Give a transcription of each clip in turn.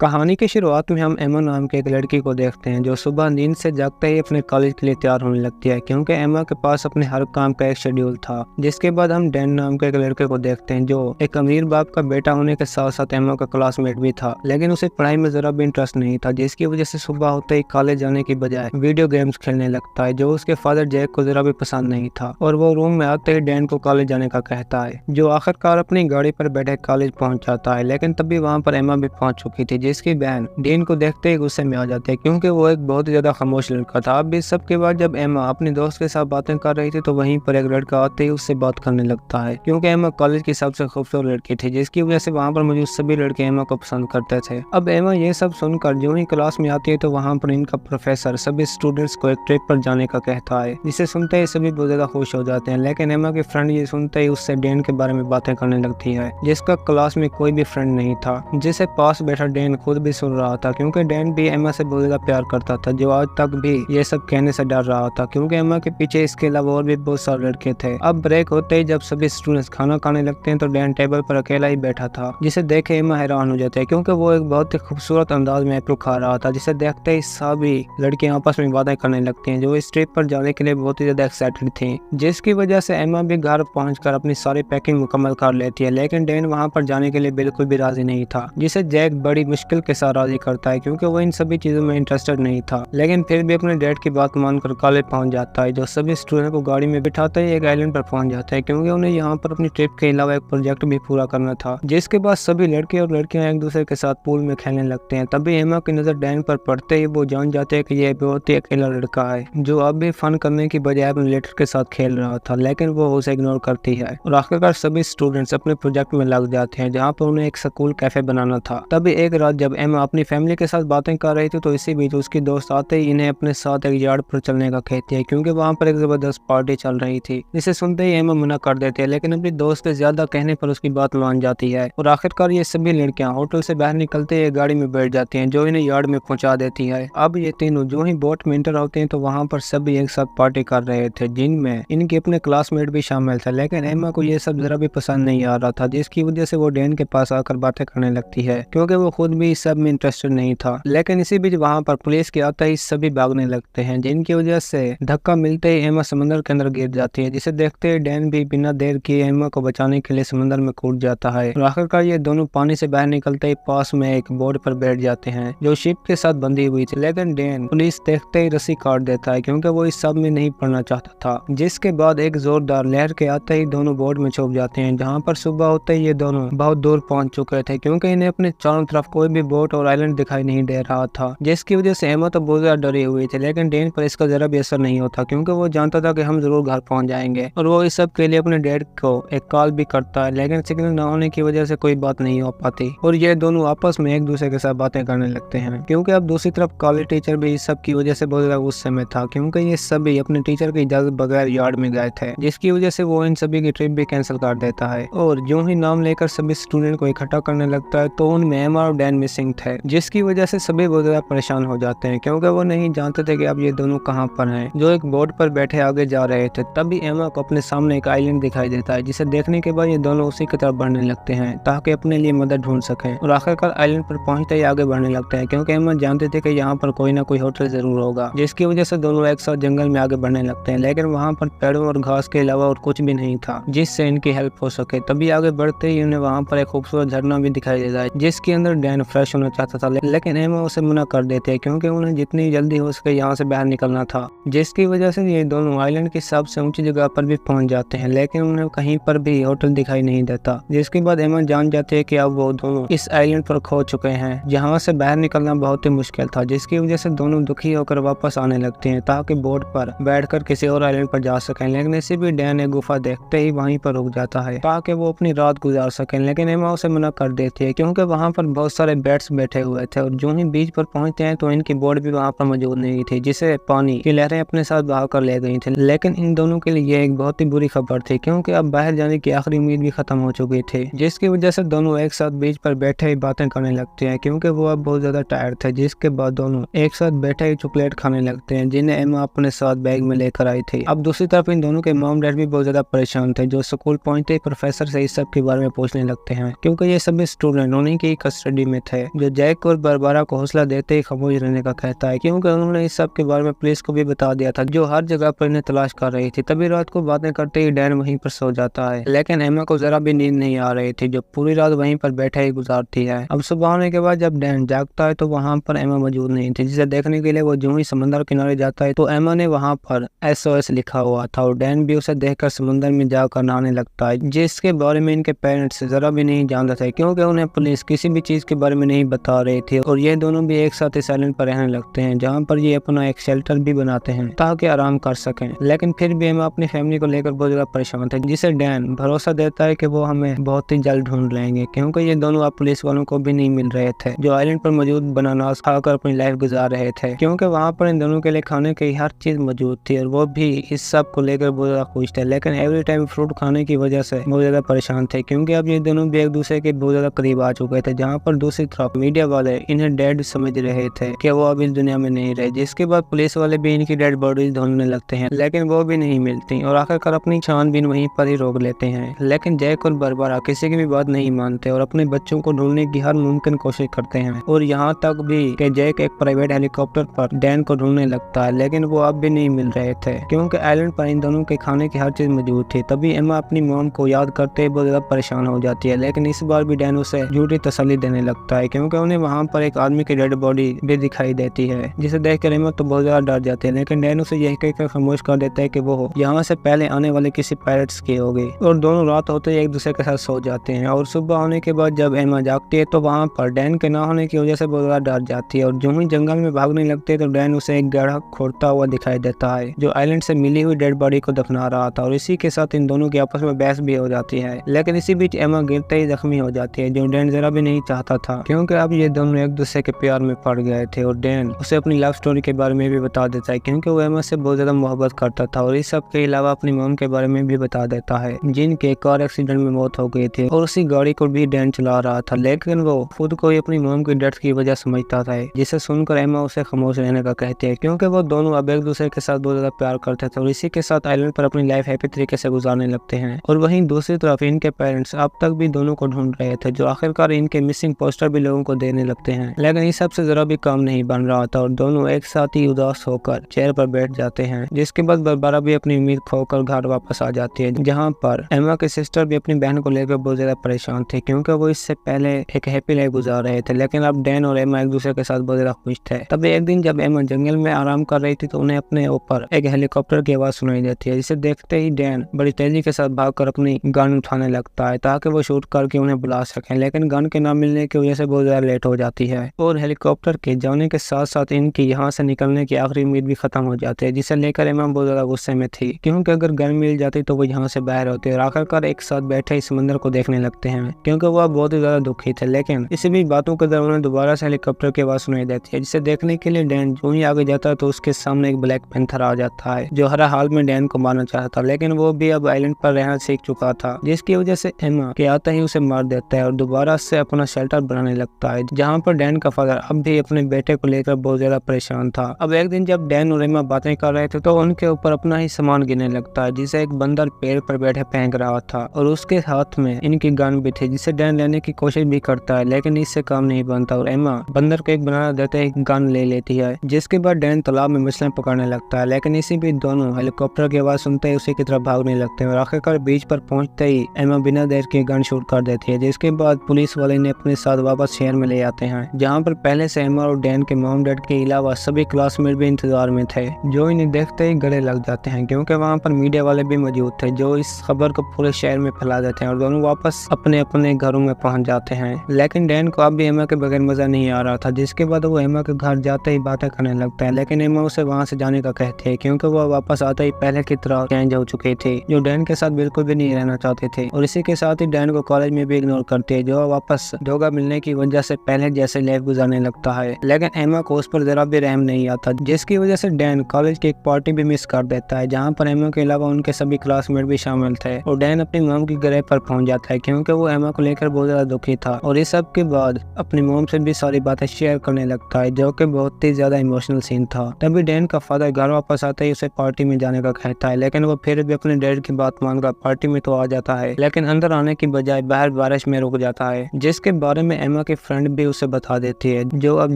कहानी की शुरुआत में हम एमा नाम की एक लड़की को देखते हैं जो सुबह नींद से जागते ही अपने कॉलेज के लिए तैयार होने लगती है क्योंकि एमा के पास अपने हर काम का एक शेड्यूल था। जिसके बाद हम डैन नाम के एक लड़के को देखते हैं जो एक अमीर बाप का बेटा होने के साथ साथ एमा का क्लासमेट भी था, लेकिन उसे पढ़ाई में जरा भी इंटरेस्ट नहीं था, जिसकी वजह से सुबह होते ही कॉलेज जाने की बजाय वीडियो गेम्स खेलने लगता है जो उसके फादर जैक को जरा भी पसंद नहीं था। और वो रूम में आते ही डैन को कॉलेज जाने का कहता है, जो आखिरकार अपनी गाड़ी पर बैठे कॉलेज पहुंच जाता है। लेकिन तभी वहां पर एमा भी पहुंच चुकी थी, जिसकी बहन डीन को देखते ही गुस्से में आ जाते हैं क्योंकि वो एक बहुत ही ज्यादा खामोश लड़का था। अब इस सब के बाद जब एमा अपने दोस्त के साथ बातें कर रही थी तो वहीं पर एक लड़का आते ही उससे बात करने लगता है क्योंकि एमा कॉलेज की सबसे खूबसूरत लड़की थी, जिसकी वजह से वहाँ पर मौजूद सभी लड़के एमा को पसंद करते थे। अब एमा ये सब सुनकर जो ही क्लास में आती है तो वहाँ पर इनका प्रोफेसर सभी स्टूडेंट्स को एक ट्रिप पर जाने का कहता है, जिसे सुनते ही सभी बहुत ज्यादा खुश हो जाते हैं। लेकिन एमा की फ्रेंड ये सुनते ही उससे डेन के बारे में बातें करने लगती है, जिसका क्लास में कोई भी फ्रेंड नहीं था, जिसे पास बैठा डेन खुद भी सुन रहा था क्योंकि डैन भी एमा से बहुत ज्यादा प्यार करता था, जो आज तक भी ये सब कहने से डर रहा था क्योंकि एमा के पीछे इसके अलावा और भी बहुत सारे लड़के थे। अब ब्रेक होते ही जब सभी स्टूडेंट्स खाना खाने लगते हैं तो डैन टेबल पर अकेला ही बैठा था, जिसे देखे एमा हैरान हो जाते हैं क्योंकि वो एक बहुत ही खूबसूरत अंदाज में एप्पल खा रहा था, जिसे देखते ही सभी लड़के आपस में बातें करने लगते हैं जो इस ट्रिप पर जाने के लिए बहुत ही ज्यादा एक्साइटेड थी। जिसकी वजह से एमा भी घर पहुंचकर अपनी सारी पैकिंग मुकम्मल कर लेती है, लेकिन डैन वहां पर जाने के लिए बिल्कुल भी राजी नहीं था, जिसे जैक बड़ी मुश्किल के साथ राजी करता है क्योंकि वो इन सभी चीजों में इंटरेस्टेड नहीं था। लेकिन फिर भी अपने डैड की बात मानकर कॉलेज पहुंच जाता है, जो सभी स्टूडेंट को गाड़ी में बिठाते ही एक आइलैंड पर पहुंच जाता है क्योंकि उन्हें यहाँ पर अपनी ट्रिप के अलावा एक प्रोजेक्ट भी पूरा करना था। जिसके बाद सभी लड़के और लड़कियां एक दूसरे के साथ पूल में खेलने लगते हैं। तभी एमा की नजर डैन पर पड़ते ही वो जान जाते हैं कि यह बहुत ही अकेला लड़का है जो अब भी फन करने की बजाय अपने लेटर के साथ खेल रहा था, लेकिन वो उसे इग्नोर करती है। और आखिरकार सभी स्टूडेंट्स अपने प्रोजेक्ट में लग जाते हैं जहाँ पर उन्हें एक स्कूल कैफे बनाना था। तभी एक रात जब एमा अपनी फैमिली के साथ बातें कर रही थी तो इसी बीच उसकी दोस्त आते ही इन्हें अपने साथ एक यार्ड पर चलने का कहती है क्योंकि वहाँ पर एक जबरदस्त पार्टी चल रही थी, जिसे सुनते ही एमा मना कर देती है, लेकिन अपनी दोस्त के ज्यादा कहने पर उसकी बात मान जाती है। और आखिरकार ये सभी लड़कियां होटल से बाहर निकलते ही गाड़ी में बैठ जाती हैं जो इन्हें यार्ड में पहुंचा देती है। अब ये तीनों जो ही बोट में एंटर होते हैं तो वहाँ पर सभी एक साथ पार्टी कर रहे थे, जिनमें इनके अपने क्लासमेट भी शामिल थे। लेकिन एमा को ये सब जरा भी पसंद नहीं आ रहा था, जिसकी वजह से वो डैन के पास आकर बातें करने लगती है क्योंकि वो खुद भी इस सब में इंटरेस्टेड नहीं था। लेकिन इसी बीच वहाँ पर पुलिस के आते ही सभी भागने लगते हैं, जिनकी वजह से धक्का मिलते ही एमा समंदर के अंदर गिर जाती है, जिसे देखते ही डैन भी बिना देर किए एमा को बचाने के लिए समंदर में कूद जाता है। और आखिरकार ये दोनों पानी से बाहर निकलते ही पास में एक बोट पर बैठ जाते हैं जो शिप के साथ बंधी हुई थी। लेकिन डैन पुलिस देखते ही रस्सी काट देता है क्योंकि वो इस सब में नहीं पड़ना चाहता था। जिसके बाद एक जोरदार लहर के आते ही दोनों बोट में छुप जाते हैं, जहाँ पर सुबह होते ही ये दोनों बहुत दूर पहुंच चुके थे क्योंकि इन्हें अपने चारों तरफ कोई भी बोट और आइलैंड दिखाई नहीं दे रहा था। जिसकी वजह से एमा तो बहुत ज्यादा डरी हुई थी, लेकिन डैन पर इसका जरा भी असर नहीं होता क्योंकि वो जानता था कि हम जरूर घर पहुंच जाएंगे। और वो इस सब के लिए अपने डैड को एक कॉल भी करता है, लेकिन सिग्नल न होने की वजह से कोई बात नहीं हो पाती और ये दोनों आपस में एक दूसरे के साथ बातें करने लगते हैं क्योंकि अब दूसरी तरफ कॉलेज टीचर भी इस सब की वजह से बहुत ज्यादा गुस्से में था क्योंकि ये सभी अपने टीचर की इजाजत बगैर यार्ड में गए थे, जिसकी वजह से वो इन सभी की ट्रिप भी कैंसिल कर देता है। और जो ही नाम लेकर सभी स्टूडेंट को इकट्ठा करने लगता है तो उनमें एमा और डैन मिसिंग थे, जिसकी वजह से सभी बहुत ज्यादा परेशान हो जाते हैं क्योंकि वो नहीं जानते थे कि अब ये दोनों कहाँ पर हैं, जो एक बोट पर बैठे आगे जा रहे थे। तभी एमा को अपने सामने एक आइलैंड दिखाई देता है, जिसे देखने के बाद ये दोनों उसी की तरफ बढ़ने लगते हैं ताकि अपने लिए मदद ढूंढ सकें। और आखिरकार आइलैंड पर पहुंचते ही आगे बढ़ने लगते हैं क्योंकि एमा जानते थे कि यहाँ पर कोई ना कोई होटल जरूर होगा, जिसकी वजह से दोनों एक साथ जंगल में आगे बढ़ने लगते हैं। लेकिन वहाँ पर पेड़ों और घास के अलावा और कुछ भी नहीं था जिससे इनकी हेल्प हो सके। तभी आगे बढ़ते ही उन्हें वहाँ पर एक खूबसूरत झरना भी दिखाई देता है, जिसके अंदर डैन फ्रेश होना चाहता था, लेकिन एमा उसे मना कर देते हैं क्योंकि उन्हें जितनी जल्दी हो सके यहाँ से बाहर निकलना था। जिसकी वजह से ये दोनों आइलैंड की सबसे ऊंची जगह पर भी पहुंच जाते हैं, लेकिन उन्हें कहीं पर भी होटल दिखाई नहीं देता। जिसके बाद एमा जान जाते हैं कि अब वो दोनों इस आइलैंड पर खो चुके हैं, जहाँ से बाहर निकलना बहुत ही मुश्किल था। जिसकी वजह से दोनों दुखी होकर वापस आने लगते हैं ताकि बोट पर बैठकर किसी और आइलैंड पर जा सकें। लेकिन इसी भी डैन एक गुफा देखते ही वहीं पर रुक जाता है ताकि वो अपनी रात गुजार सकें, लेकिन एमा उसे मना कर देती है क्योंकि वहाँ पर बहुत सारे बैट्स बैठे हुए थे और जो ही बीच पर पहुंचते हैं तो इनकी बोट भी वहाँ पर मौजूद नहीं थी, जिसे पानी की लहरें अपने साथ बहा कर ले गई थी। लेकिन इन दोनों के लिए एक बहुत ही बुरी खबर थी क्योंकि अब बाहर जाने की आखिरी उम्मीद भी खत्म हो चुकी थी, जिसकी वजह से दोनों एक साथ बीच पर बैठे ही बातें करने लगते हैं क्योंकि वो अब बहुत ज्यादा टायर्ड थे। जिसके बाद दोनों एक साथ बैठे ही चॉकलेट खाने लगते हैं जिन्हें एमा अपने साथ बैग में लेकर आई थी। अब दूसरी तरफ इन दोनों के मॉम डैड भी बहुत ज्यादा परेशान थे, जो स्कूल पहुंचते ही प्रोफेसर से इस सब के बारे में पूछने लगते हैं क्योंकि ये सभी स्टूडेंट उन्हीं की कस्टडी में थे, जो जैक और बारबरा को हौसला देते ही खामोश रहने का कहता है, क्योंकि उन्होंने इस सब के बारे में पुलिस को भी बता दिया था, जो हर जगह पर इन्हें तलाश कर रही थी। तभी रात को बातें करते ही डैन वहीं पर सो जाता है, लेकिन एमा को जरा भी नींद नहीं आ रही थी, जो पूरी रात वहीं पर बैठे ही गुजारती है। अब सुबह होने के बाद जब डैन जागता है तो वहाँ पर एमा मौजूद नहीं थी, जिसे देखने के लिए वो जो ही समंदर किनारे जाता है तो एमा ने वहाँ पर SOS लिखा हुआ था, और डैन भी उसे देखकर समुद्र में जाकर नहाने लगता है, जिसके बारे में इनके पेरेंट्स जरा भी नहीं जानते थे, क्योंकि उन्हें पुलिस किसी भी चीज के बारे में नहीं बता रही थी। और ये दोनों भी एक साथ इस आइलैंड पर रहने लगते हैं, जहाँ पर ये अपना एक शेल्टर भी बनाते हैं ताकि आराम कर सकें। लेकिन फिर भी एमा अपनी फैमिली को लेकर बहुत ज्यादा परेशान थे, जिसे डैन भरोसा देता है कि वो हमें बहुत ही जल्द ढूंढ लेंगे, क्योंकि ये दोनों अब पुलिस वालों को भी नहीं मिल रहे थे, जो आइलैंड पर मौजूद बनानास खाकर अपनी लाइफ गुजार रहे थे, क्योंकि वहाँ पर इन दोनों के लिए खाने की हर चीज मौजूद थी, और वो भी इस सब को लेकर बहुत ज्यादा खुश थे। लेकिन एवरी टाइम फ्रूट खाने की वजह से बहुत ज्यादा परेशान थे, क्योंकि अब ये दोनों भी एक दूसरे के बहुत ज्यादा करीब आ चुके थे। जहाँ पर दूसरी तरफ मीडिया वाले इन्हें डेड समझ रहे थे कि वो अब इस दुनिया में नहीं रहे, जिसके बाद पुलिस वाले भी इनकी डेड बॉडीज ढूंढने लगते हैं, लेकिन वो भी नहीं मिलती, और आखिरकार अपनी छानबीन वहीं पर ही रोक लेते हैं। लेकिन जैक और बारबरा किसी की भी बात नहीं मानते और अपने बच्चों को ढूंढने की हर मुमकिन कोशिश करते हैं, और यहाँ तक भी कि जैक एक प्राइवेट हेलीकॉप्टर पर डैन को ढूंढने लगता है, लेकिन वो अब भी नहीं मिल रहे थे, क्योंकि आइलैंड पर इन दोनों के खाने की हर चीज मौजूद थी। तभी एमा अपनी मॉम को याद करते ही बहुत ज्यादा परेशान हो जाती है, लेकिन इस बार भी डैन उसे झूठी तसल्ली देने लगता है, क्योंकि उन्हें वहाँ पर एक आदमी की डेड बॉडी भी दिखाई देती है, जिसे देखकर एमा तो बहुत ज्यादा डर जाती है। लेकिन डैन उसे यही कहकर खामोश कर देता है कि वो यहाँ से पहले आने वाले किसी पायरेट्स की होगी, और दोनों रात होते ही एक दूसरे के साथ सो जाते हैं। और सुबह होने के बाद जब एमा जागती है तो वहाँ पर डैन के ना होने की वजह से बहुत ज्यादा डर जाती है, और जो ही जंगल में भागने लगते है तो डैन उसे एक गड्ढा खोदता हुआ दिखाई देता है, जो आइलैंड से मिली हुई डेड बॉडी को दफना रहा था, और इसी के साथ इन दोनों की आपस में बहस भी हो जाती है। लेकिन इसी बीच एमा गिरते ही जख्मी हो जाती है, जो डैन जरा भी नहीं चाहता था, क्योंकि अब ये दोनों एक दूसरे के प्यार में पड़ गए थे। और डैन उसे अपनी लव स्टोरी के बारे में भी बता देता है, क्योंकि वो एमा से बहुत ज्यादा मोहब्बत करता था, और इस सब के अलावा अपनी मॉम के बारे में भी बता देता है, जिनके कार एक्सीडेंट में मौत हो गई थी, और उसी गाड़ी को भी डैन चला रहा था। लेकिन वो खुद को ही अपनी मॉम की डेथ की वजह समझता था, जिसे सुनकर एमा उसे खामोश रहने का कहती है, क्योंकि वो दोनों अब एक दूसरे के साथ बहुत ज्यादा प्यार करते थे, और इसी के साथ आइलैंड पर अपनी लाइफ हैप्पी तरीके से गुजारने लगते हैं। और वहीं दूसरी तरफ इनके पेरेंट्स अब तक भी दोनों को ढूंढ रहे थे, जो आखिरकार इनके मिसिंग पोस्टर भी लोगों को देने लगते हैं। लेकिन इस सब से जरा भी काम नहीं बन रहा था, और दोनों एक साथ ही उदास होकर चेयर पर बैठ जाते हैं, जिसके बाद बारबरा भी अपनी उम्मीद खोकर घर वापस आ जाती है, जहाँ पर एमा के सिस्टर भी अपनी बहन को लेकर बहुत ज्यादा परेशान थे, क्योंकि वो इससे पहले एक हैप्पी लाइफ गुजार रहे थे। लेकिन अब डैन और एमा एक दूसरे के साथ बहुत ज्यादा खुश थे। तभी एक दिन जब एमा जंगल में आराम कर रही थी तो उन्हें अपने ऊपर एक हेलीकॉप्टर की आवाज सुनाई देती है, जिसे देखते ही डैन बड़ी तेजी के साथ भागकर अपनी गन उठाने लगता है, ताकि वो शूट करके उन्हें बुला सके। लेकिन गन के न मिलने की वजह से बहुत ज्यादा लेट हो जाती है, और हेलीकॉप्टर के जाने के साथ साथ इनकी यहाँ से निकलने की आखिरी उम्मीद भी खत्म हो जाती है, जिसे लेकर एमा बहुत ज्यादा गुस्से में थी, क्योंकि अगर गन मिल जाती तो वो यहाँ से बाहर होते और आखिरकार एक साथ बैठे ही समंदर को देखने लगते हैं, क्योंकि वो बहुत ही ज्यादा दुखी थे। लेकिन इसी भी बातों के दौरान दोबारा से हेलीकॉप्टर की आवाज सुनाई देती है, जिसे देखने के लिए डैन जो ही आगे जाता है तो उसके सामने एक ब्लैक पैंथर आ जाता है, जो हर हाल में डैन को मारना चाहता था। लेकिन वो भी अब आइलैंड पर रहना सीख चुका था, जिसकी वजह से एमा के आता ही उसे मार देता है और दोबारा से अपना शेल्टर बनाने लगता है, जहाँ पर डैन का फादर अब भी अपने बेटे को लेकर बहुत ज्यादा परेशान था। अब एक दिन जब डैन और एमा बातें कर रहे थे तो उनके ऊपर अपना ही सामान गिरने लगता है, जिसे एक बंदर पेड़ पर बैठे फेंक रहा था, और उसके हाथ में इनकी गन भी थी, जिसे डैन लेने की कोशिश भी करता है, लेकिन इससे काम नहीं बनता, और एमा बंदर को एक बनाना देते ही गन ले लेती है, जिसके बाद डैन तालाब में मछलियां पकड़ने लगता है। लेकिन इसी बीच दोनों हेलीकॉप्टर की आवाज सुनते ही उसी की तरफ भागने लगते हैं, और आखिरकार बीच पर पहुंचते ही एमा बिना देर के गन शूट कर देती है, जिसके बाद पुलिस वाले ने अपने साथ वापस शहर में ले आते हैं, जहाँ पर पहले से एमा और डैन के मॉम डैड के अलावा सभी क्लासमेट भी इंतजार में थे, जो इन्हें देखते ही गले लग जाते हैं, क्योंकि वहाँ पर मीडिया वाले भी मौजूद थे, जो इस खबर को पूरे शहर में फैला देते हैं, और दोनों वापस अपने अपने घरों में पहुंच जाते हैं। लेकिन डैन को अब भी एमा के बगैर मजा नहीं आ रहा था, जिसके बाद वो एमा के घर जाते ही बातें करने लगता है, लेकिन एमा उसे वहाँ से जाने का कहती है, क्योंकि वो वापस आते ही पहले की तरह चेंज हो चुके थे, जो डैन के साथ बिल्कुल भी नहीं रहना चाहते थे, और इसी के साथ ही डैन को कॉलेज में भी इग्नोर करते हैं, जो वापस धोखा मिलने की वजह से पहले जैसे लाइफ गुजारने लगता है। लेकिन एमा को उस पर जरा भी रहम नहीं आता, जिसकी वजह से डैन कॉलेज की एक पार्टी भी मिस कर देता है, जहाँ पर एमा के अलावा उनके सभी क्लासमेट भी शामिल थे, और डैन अपनी मॉम की घर पर पहुंच जाता है, क्योंकि वो एमा को लेकर बहुत ज्यादा दुखी था, और इस सब के बाद अपनी मॉम से भी सारी बातें शेयर करने लगता है, जो कि बहुत ही ज्यादा इमोशनल सीन था। तभी डैन का फादर घर वापस आते ही उसे पार्टी में जाने का कहता है, लेकिन वो फिर भी अपने डैड की बात मानकर पार्टी में तो आ जाता है, लेकिन अंदर आने की बजाय बाहर बारिश में रुक जाता है, जिसके बारे में एमा एमा की फ्रेंड भी उसे बता देती है, जो अब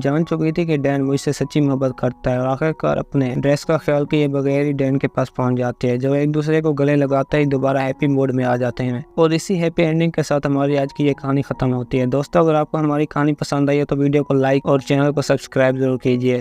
जान चुकी थी कि डैन मुझसे सच्ची मोहब्बत करता है, और आखिरकार अपने ड्रेस का ख्याल किए बगैर ही डैन के पास पहुंच जाती है, जो एक दूसरे को गले लगाते ही दोबारा हैप्पी मूड में आ जाते हैं। और इसी हैप्पी एंडिंग के साथ हमारी आज की ये कहानी खत्म होती है। दोस्तों, अगर आपको हमारी कहानी पसंद आई है तो वीडियो को लाइक और चैनल को सब्सक्राइब जरूर कीजिए।